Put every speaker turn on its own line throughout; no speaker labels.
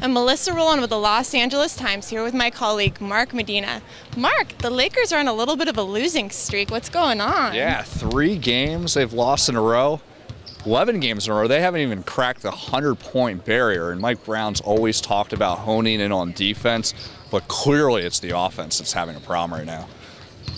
I'm Melissa Rowland with the Los Angeles Times here with my colleague Mark Medina. Mark, the Lakers are on a little bit of a losing streak. What's going on?
Yeah, 3 games they've lost in a row. 11 games in a row. They haven't even cracked the 100-point barrier, and Mike Brown's always talked about honing in on defense, but clearly it's the offense that's having a problem right now.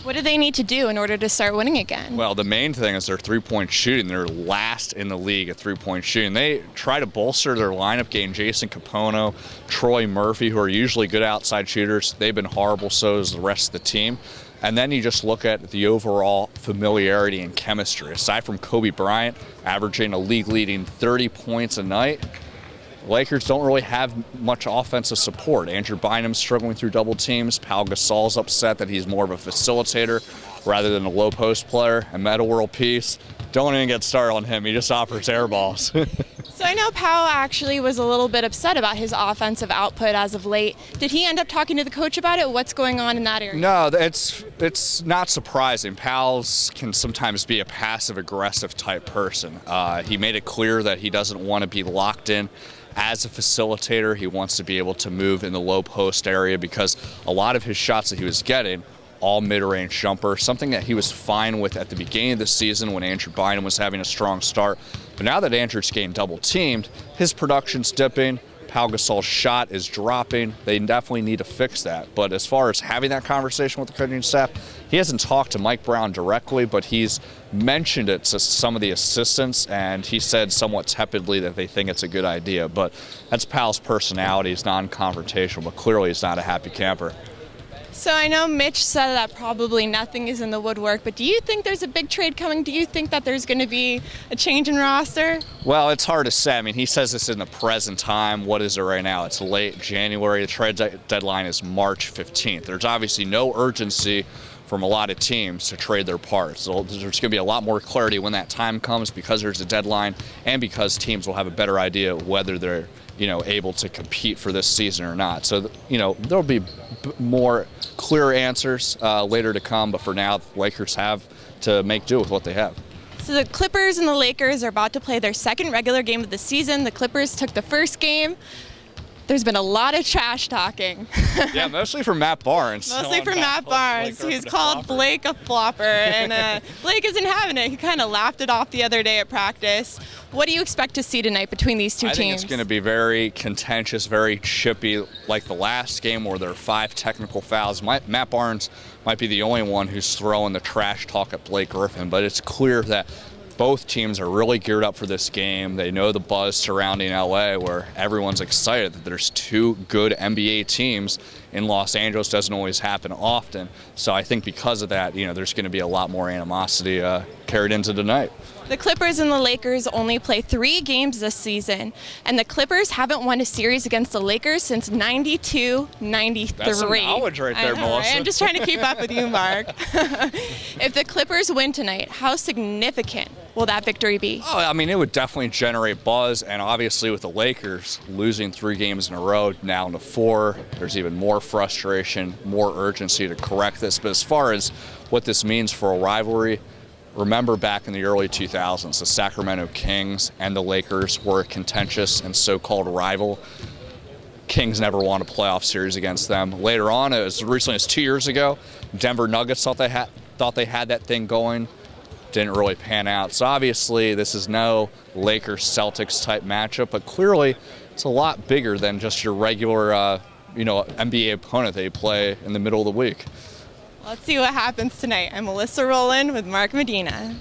What do they need to do in order to start winning again?
Well, the main thing is their three-point shooting. They're last in the league at three-point shooting. They try to bolster their lineup, getting Jason Kapono, Troy Murphy, who are usually good outside shooters. They've been horrible, so is the rest of the team. And then you just look at the overall familiarity and chemistry. Aside from Kobe Bryant averaging a league-leading 30 points a night, Lakers don't really have much offensive support. Andrew Bynum's struggling through double teams. Pau Gasol's upset that he's more of a facilitator rather than a low post player. And Metta World Peace, don't even get started on him. He just offers air balls.
So I know Pau actually was a little bit upset about his offensive output as of late. Did he end up talking to the coach about it? What's going on in that area?
No, it's not surprising. Pau's can sometimes be a passive-aggressive type person. He made it clear that he doesn't want to be locked in as a facilitator. He wants to be able to move in the low post area because a lot of his shots that he was getting, all mid-range jumper, something that he was fine with at the beginning of the season when Andrew Bynum was having a strong start. But now that Andrew's getting double-teamed, his production's dipping. Pau Gasol's shot is dropping. They definitely need to fix that. But as far as having that conversation with the coaching staff, he hasn't talked to Mike Brown directly, but he's mentioned it to some of the assistants, and he said somewhat tepidly that they think it's a good idea. But that's Pau's personality. He's non-confrontational, but clearly he's not a happy camper.
So I know Mitch said that probably nothing is in the woodwork, but do you think there's a big trade coming? Do you think that there's going to be a change in roster?
Well, it's hard to say. I mean, he says this in the present time. What is it right now? It's late January. The trade deadline is March 15th. There's obviously no urgency from a lot of teams to trade their parts. So there's going to be a lot more clarity when that time comes because there's a deadline and because teams will have a better idea whether they're able to compete for this season or not. So, there'll be more clear answers later to come, but for now, the Lakers have to make do with what they have.
So the Clippers and the Lakers are about to play their second regular game of the season. The Clippers took the first game. There's been a lot of trash talking.
Yeah, mostly from Matt Barnes.
Mostly from Matt Barnes, who's called Blake a flopper, and Blake isn't having it. He kind of laughed it off the other day at practice. What do you expect to see tonight between these two teams?
I think it's going to be very contentious, very chippy, like the last game where there are 5 technical fouls. Matt Barnes might be the only one who's throwing the trash talk at Blake Griffin, but it's clear that both teams are really geared up for this game. They know the buzz surrounding LA where everyone's excited that there's 2 good NBA teams in Los Angeles. Doesn't always happen often. So I think because of that, there's going to be a lot more animosity carried into tonight.
The Clippers and the Lakers only play 3 games this season, and the Clippers haven't won a series against the Lakers since 92-93.
That's some knowledge right there, Melissa.
Right? I'm just trying to keep up with you, Mark. If the Clippers win tonight, how significant will that victory be?
Oh, I mean, it would definitely generate buzz, and obviously with the Lakers losing 3 games in a row, now to 4, there's even more frustration, more urgency to correct this. But as far as what this means for a rivalry, remember back in the early 2000s, the Sacramento Kings and the Lakers were a contentious and so-called rival. Kings never won a playoff series against them. Later on, as recently as 2 years ago, Denver Nuggets thought they had that thing going. Didn't really pan out. So obviously, this is no Lakers-Celtics type matchup, but clearly it's a lot bigger than just your regular, NBA opponent that you play in the middle of the week.
Let's see what happens tonight. I'm Melissa Rowland with Mark Medina.